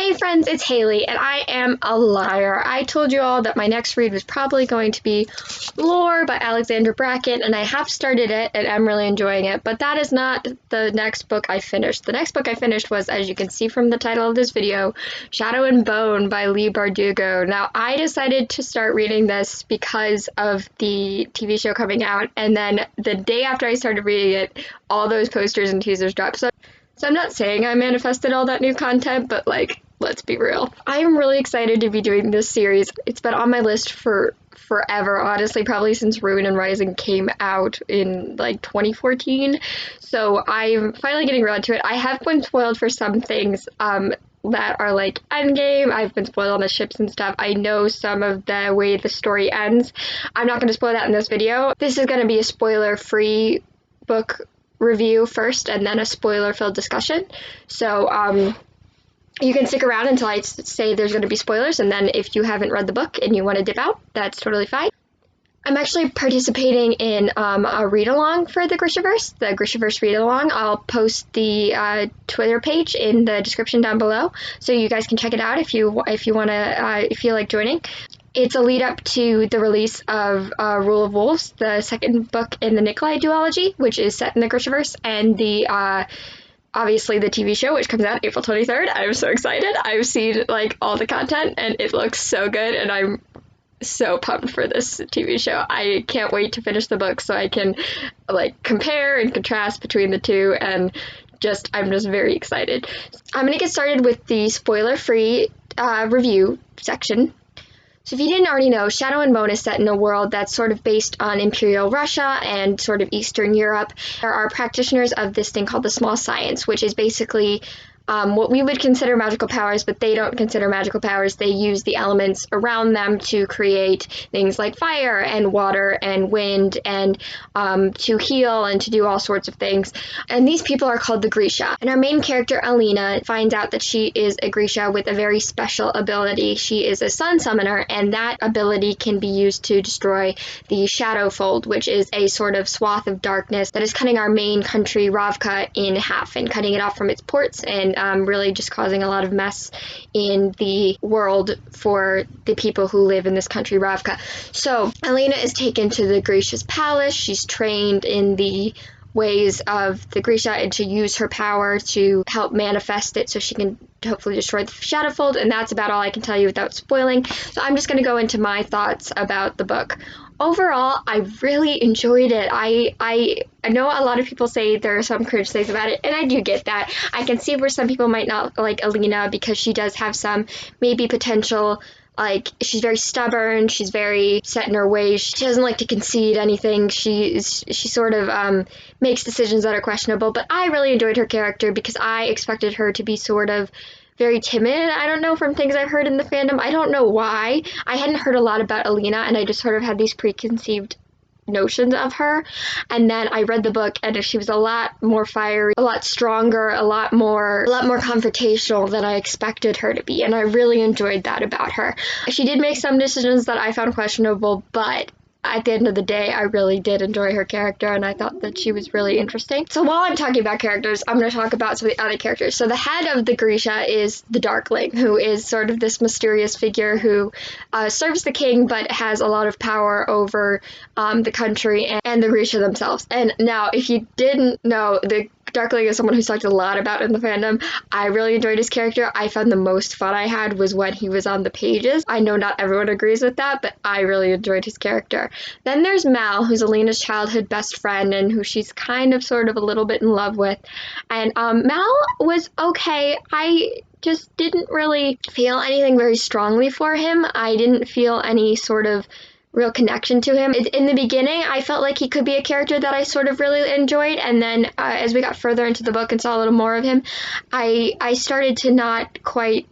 Hey friends, it's Haley, and I am a liar. I told you all that my next read was probably going to be Lore by Alexandra Bracken, and I have started it, and I'm really enjoying it, but that is not the next book I finished. The next book I finished was, as you can see from the title of this video, Shadow and Bone by Leigh Bardugo. Now, I decided to start reading this because of the TV show coming out, and then the day after I started reading it, all those posters and teasers dropped. So I'm not saying I manifested all that new content, but let's be real. I'm really excited to be doing this series. It's been on my list for forever, honestly, probably since Ruin and Rising came out in 2014. So I'm finally getting around to it. I have been spoiled for some things that are endgame. I've been spoiled on the ships and stuff. I know some of the way the story ends. I'm not going to spoil that in this video. This is going to be a spoiler-free book review first and then a spoiler-filled discussion. So you can stick around until I say there's going to be spoilers, and then if you haven't read the book and you want to dip out, that's totally fine. I'm actually participating in a read-along for the Grishaverse read-along. I'll post the Twitter page in the description down below, so you guys can check it out if you want to, if you like joining. It's a lead up to the release of Rule of Wolves, the second book in the Nikolai duology, which is set in the Grishaverse, and the obviously the TV show, which comes out April 23rd. I'm so excited. I've seen all the content and it looks so good, and I'm so pumped for this TV show. I can't wait to finish the book so I can compare and contrast between the two, and I'm just very excited. I'm going to get started with the spoiler-free review section. So if you didn't already know, Shadow and Bone is set in a world that's sort of based on Imperial Russia and sort of Eastern Europe. There are practitioners of this thing called the small science, which is basically what we would consider magical powers, but they don't consider magical powers. They use the elements around them to create things like fire and water and wind, and to heal and to do all sorts of things. And these people are called the Grisha. And our main character, Alina, finds out that she is a Grisha with a very special ability. She is a sun summoner, and that ability can be used to destroy the Shadow Fold, which is a sort of swath of darkness that is cutting our main country, Ravka, in half and cutting it off from its ports, and really just causing a lot of mess in the world for the people who live in this country, Ravka. So Alina is taken to the Grisha's palace. She's trained in the ways of the Grisha and to use her power to help manifest it so she can hopefully destroy the Shadowfold, and that's about all I can tell you without spoiling. So I'm just going to go into my thoughts about the book. Overall, I really enjoyed it. I know a lot of people say there are some cringe things about it, and I do get that. I can see where some people might not like Alina because she does have some maybe potential. She's very stubborn, she's very set in her ways, she doesn't like to concede anything, she sort of makes decisions that are questionable, but I really enjoyed her character because I expected her to be sort of very timid. I don't know, from things I've heard in the fandom, I don't know why. I hadn't heard a lot about Alina, and I just sort of had these preconceived notions of her, and then I read the book, and she was a lot more fiery, a lot stronger, a lot more confrontational than I expected her to be, and I really enjoyed that about her. She did make some decisions that I found questionable, but at the end of the day, I really did enjoy her character, and I thought that she was really interesting. So while I'm talking about characters, I'm going to talk about some of the other characters. So the head of the Grisha is the Darkling, who is sort of this mysterious figure who serves the king, but has a lot of power over the country and the Grisha themselves. And now, if you didn't know, the Darkling is someone who's talked a lot about in the fandom. I really enjoyed his character. I found the most fun I had was when he was on the pages. I know not everyone agrees with that, but I really enjoyed his character. Then there's Mal, who's Alina's childhood best friend and who she's kind of sort of a little bit in love with. And Mal was okay. I just didn't really feel anything very strongly for him. I didn't feel any sort of real connection to him. In the beginning, I felt like he could be a character that I sort of really enjoyed, and then as we got further into the book and saw a little more of him, I started to not quite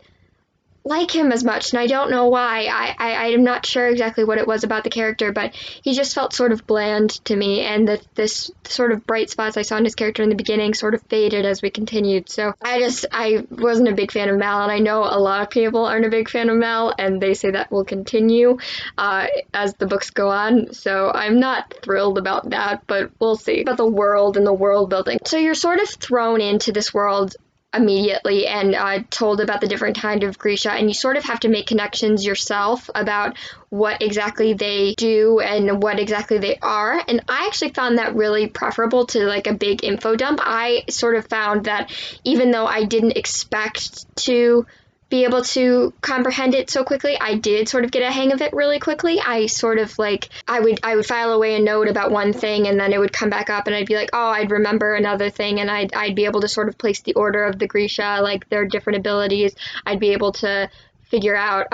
like him as much, and I don't know why. I'm not sure exactly what it was about the character, but he just felt sort of bland to me, and this sort of bright spots I saw in his character in the beginning sort of faded as we continued. So I wasn't a big fan of Mal, and I know a lot of people aren't a big fan of Mal, and they say that will continue as the books go on, so I'm not thrilled about that, but we'll see. About the world and the world building. So you're sort of thrown into this world immediately and told about the different kind of Grisha, and you sort of have to make connections yourself about what exactly they do and what exactly they are. And I actually found that really preferable to like a big info dump. I sort of found that even though I didn't expect to be able to comprehend it so quickly, I did sort of get a hang of it really quickly. I sort of like, I would file away a note about one thing, and then it would come back up and I'd be like, oh, I'd remember another thing, and I'd be able to sort of place the order of the Grisha, like their different abilities. I'd be able to figure out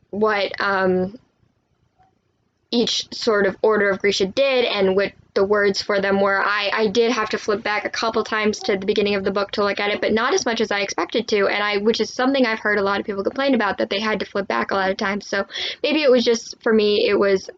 what each sort of order of Grisha did and what the words for them were. I did have to flip back a couple times to the beginning of the book to look at it, but not as much as I expected to, and which is something I've heard a lot of people complain about, that they had to flip back a lot of times. So maybe it was just, for me,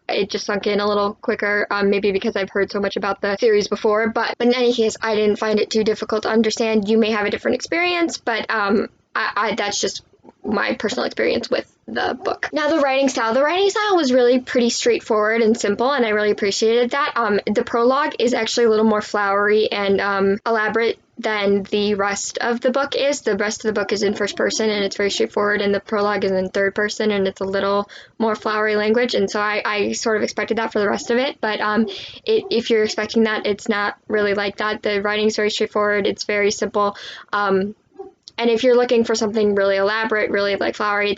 it just sunk in a little quicker, maybe because I've heard so much about the series before, but in any case, I didn't find it too difficult to understand. You may have a different experience, but that's just my personal experience with the book. Now, the writing style. The writing style was really pretty straightforward and simple, and I really appreciated that. The prologue is actually a little more flowery and elaborate than the rest of the book is. The rest of the book is in first person, and it's very straightforward, and the prologue is in third person, and it's a little more flowery language, and so I sort of expected that for the rest of it, but if you're expecting that, it's not really like that. The writing is very straightforward, it's very simple, and if you're looking for something really elaborate, really like flowery,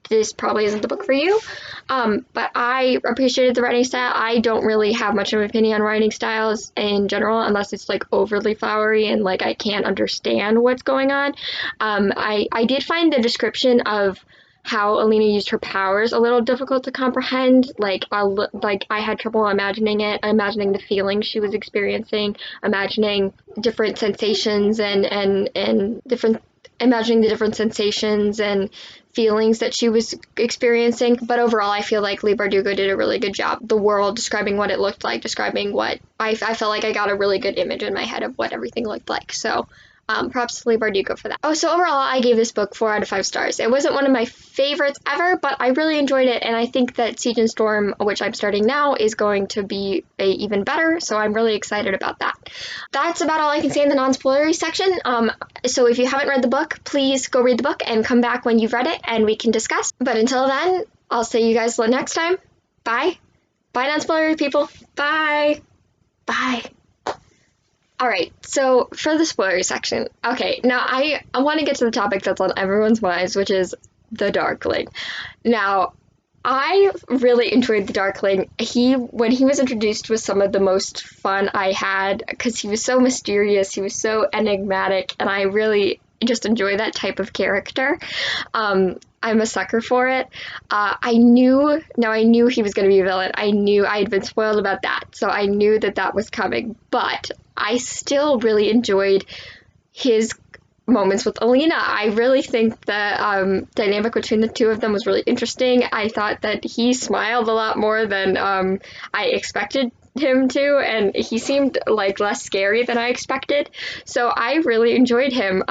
this probably isn't the book for you. But I appreciated the writing style. I don't really have much of an opinion on writing styles in general, unless it's like overly flowery and like I can't understand what's going on. I did find the description of how Alina used her powers a little difficult to comprehend. Like I had trouble imagining the feelings she was experiencing, imagining different sensations and imagining the different sensations and feelings that she was experiencing. But overall, I feel like Leigh Bardugo did a really good job. The world, describing what it looked like, describing what I felt like I got a really good image in my head of what everything looked like. So props to Leigh Bardugo for that. Oh, so overall, I gave this book 4 out of 5 stars. It wasn't one of my favorites ever, but I really enjoyed it, and I think that Siege and Storm, which I'm starting now, is going to be even better, so I'm really excited about that. That's about all I can say in the non-spoilery section. So if you haven't read the book, please go read the book and come back when you've read it, and we can discuss. But until then, I'll see you guys next time. Bye. Bye, non-spoilery people. Bye. Bye. Alright, so for the spoilery section, okay, now I want to get to the topic that's on everyone's minds, which is the Darkling. Now, I really enjoyed the Darkling. When he was introduced, was some of the most fun I had, because he was so mysterious, he was so enigmatic, and I really just enjoy that type of character. I'm a sucker for it. I knew he was going to be a villain. I knew I had been spoiled about that, so I knew that was coming, but I still really enjoyed his moments with Alina. I really think the dynamic between the two of them was really interesting. I thought that he smiled a lot more than I expected him to, and he seemed like less scary than I expected, so I really enjoyed him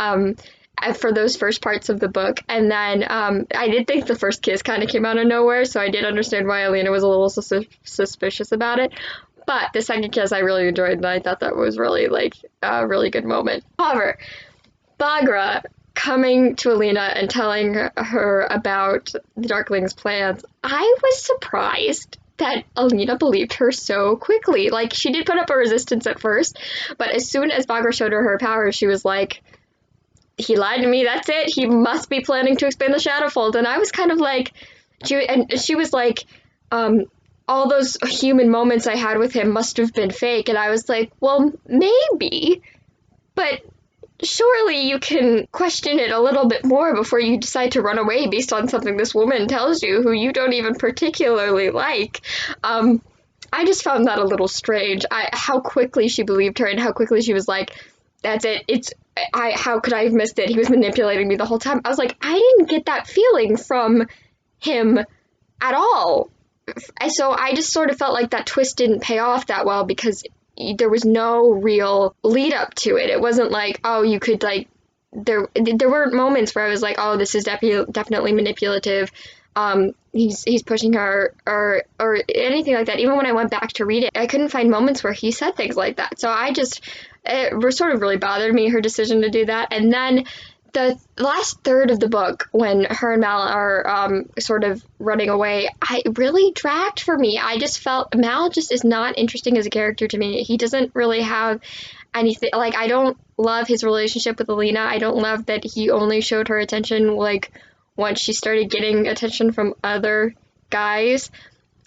for those first parts of the book. And then I did think the first kiss kind of came out of nowhere, so I did understand why Alina was a little suspicious about it. But the second kiss I really enjoyed, and I thought that was really like a really good moment. However, Baghra coming to Alina and telling her about the Darkling's plans, I was surprised that Alina believed her so quickly. Like, she did put up a resistance at first, but as soon as Baghra showed her her powers, she was like, he lied to me, that's it, he must be planning to expand the Shadowfold. And I was kind of like, she was like, all those human moments I had with him must have been fake. And I was like, well, maybe, but surely you can question it a little bit more before you decide to run away based on something this woman tells you, who you don't even particularly like. I just found that a little strange. How quickly she believed her, and how quickly she was like, that's it, how could I have missed it? He was manipulating me the whole time. I was like, I didn't get that feeling from him at all. So I just sort of felt like that twist didn't pay off that well, because there was no real lead up to it. It wasn't like, oh, you could like, there weren't moments where I was like, oh, this is definitely manipulative. he's pushing her or anything like that. Even when I went back to read it, I couldn't find moments where he said things like that. So it sort of really bothered me, her decision to do that. And then the last third of the book, when her and Mal are sort of running away, I really dragged for me. I just felt Mal just is not interesting as a character to me. He doesn't really have anything, like, I don't love his relationship with Alina. I don't love that he only showed her attention, like, once she started getting attention from other guys.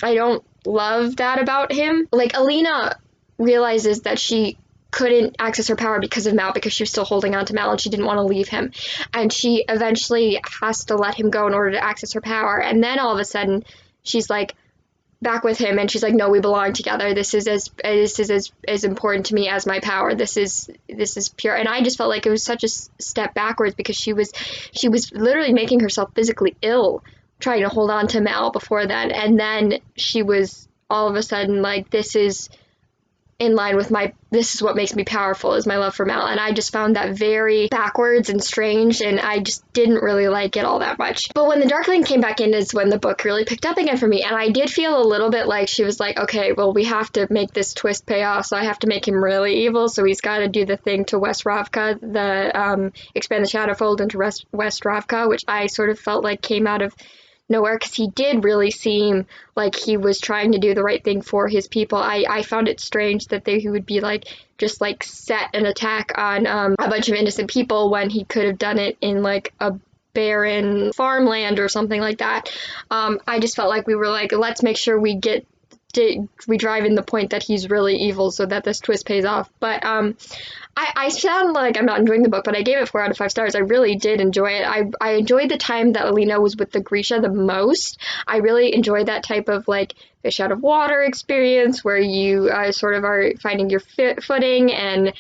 I don't love that about him. Like, Alina realizes that she couldn't access her power because of Mal, because she was still holding on to Mal and she didn't want to leave him. And she eventually has to let him go in order to access her power. And then all of a sudden, she's like back with him and she's like, no, we belong together. This is as important to me as my power. This is pure. And I just felt like it was such a step backwards, because she was literally making herself physically ill trying to hold on to Mal before then. And then she was all of a sudden like, this is in line with this is what makes me powerful, is my love for Mal. And I just found that very backwards and strange, and I just didn't really like it all that much. But when the Darkling came back in is when the book really picked up again for me, and I did feel a little bit like she was like, okay, well, we have to make this twist pay off, so I have to make him really evil, so he's got to do the thing to West Ravka, the expand the Shadowfold into West Ravka, which I sort of felt like came out of nowhere, because he did really seem like he was trying to do the right thing for his people. I found it strange that he would be like just like set an attack on a bunch of innocent people when he could have done it in like a barren farmland or something like that. I just felt like we were like, let's make sure we drive in the point that he's really evil so that this twist pays off. But I sound like I'm not enjoying the book, but I gave it 4 out of 5 stars. I really did enjoy it. I enjoyed the time that Alina was with the Grisha the most. I really enjoyed that type of like fish out of water experience where you sort of are finding your footing and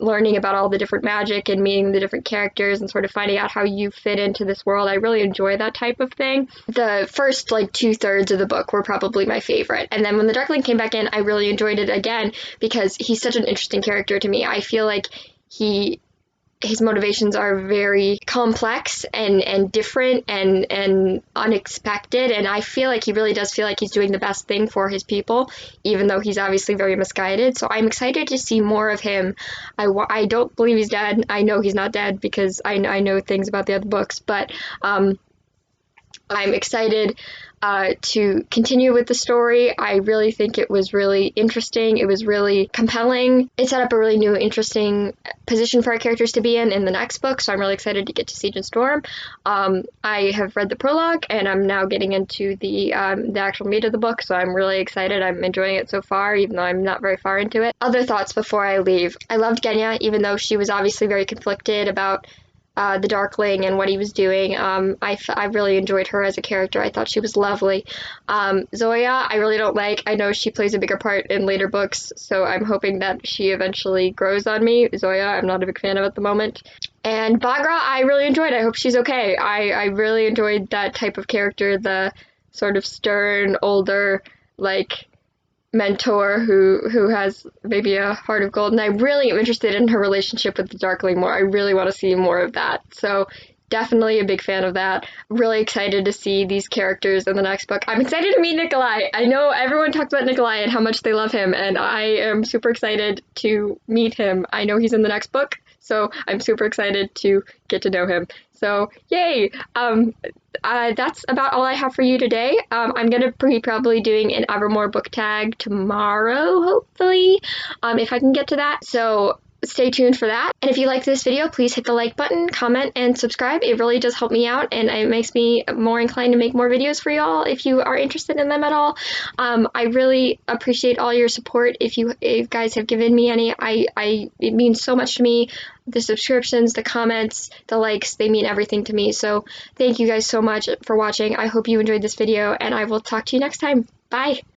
learning about all the different magic and meeting the different characters and sort of finding out how you fit into this world. I really enjoy that type of thing. The first like 2/3 of the book were probably my favorite. And then when the Darkling came back in, I really enjoyed it again because he's such an interesting character to me. I feel like his motivations are very complex and different and unexpected, and I feel like he really does feel like he's doing the best thing for his people, even though he's obviously very misguided. So I'm excited to see more of him. I don't believe he's dead. I know he's not dead because I know things about the other books, but I'm excited to continue with the story. I really think it was really interesting. It was really compelling. It set up a really new, interesting position for our characters to be in the next book, so I'm really excited to get to Siege and Storm. I have read the prologue, and I'm now getting into the actual meat of the book, so I'm really excited. I'm enjoying it so far, even though I'm not very far into it. Other thoughts before I leave. I loved Genya, even though she was obviously very conflicted about the Darkling and what he was doing. I really enjoyed her as a character. I thought she was lovely. Zoya, I really don't like. I know she plays a bigger part in later books, so I'm hoping that she eventually grows on me. Zoya, I'm not a big fan of at the moment. And Baghra, I really enjoyed. I hope she's okay. I really enjoyed that type of character, the sort of stern, older, like, mentor who has maybe a heart of gold, and I really am interested in her relationship with the Darkling more. I really want to see more of that, so definitely a big fan of that. Really excited to see these characters in the next book. I'm excited to meet Nikolai. I know everyone talks about Nikolai and how much they love him, and I am super excited to meet him. I know he's in the next book, so I'm super excited to get to know him. So, yay! That's about all I have for you today. I'm going to be probably doing an Evermore book tag tomorrow, hopefully, if I can get to that. So stay tuned for that. And if you like this video, please hit the like button, comment, and subscribe. It really does help me out, and it makes me more inclined to make more videos for y'all if you are interested in them at all. I really appreciate all your support. If you guys have given me any, it means so much to me. The subscriptions, the comments, the likes, they mean everything to me. So thank you guys so much for watching. I hope you enjoyed this video, and I will talk to you next time. Bye!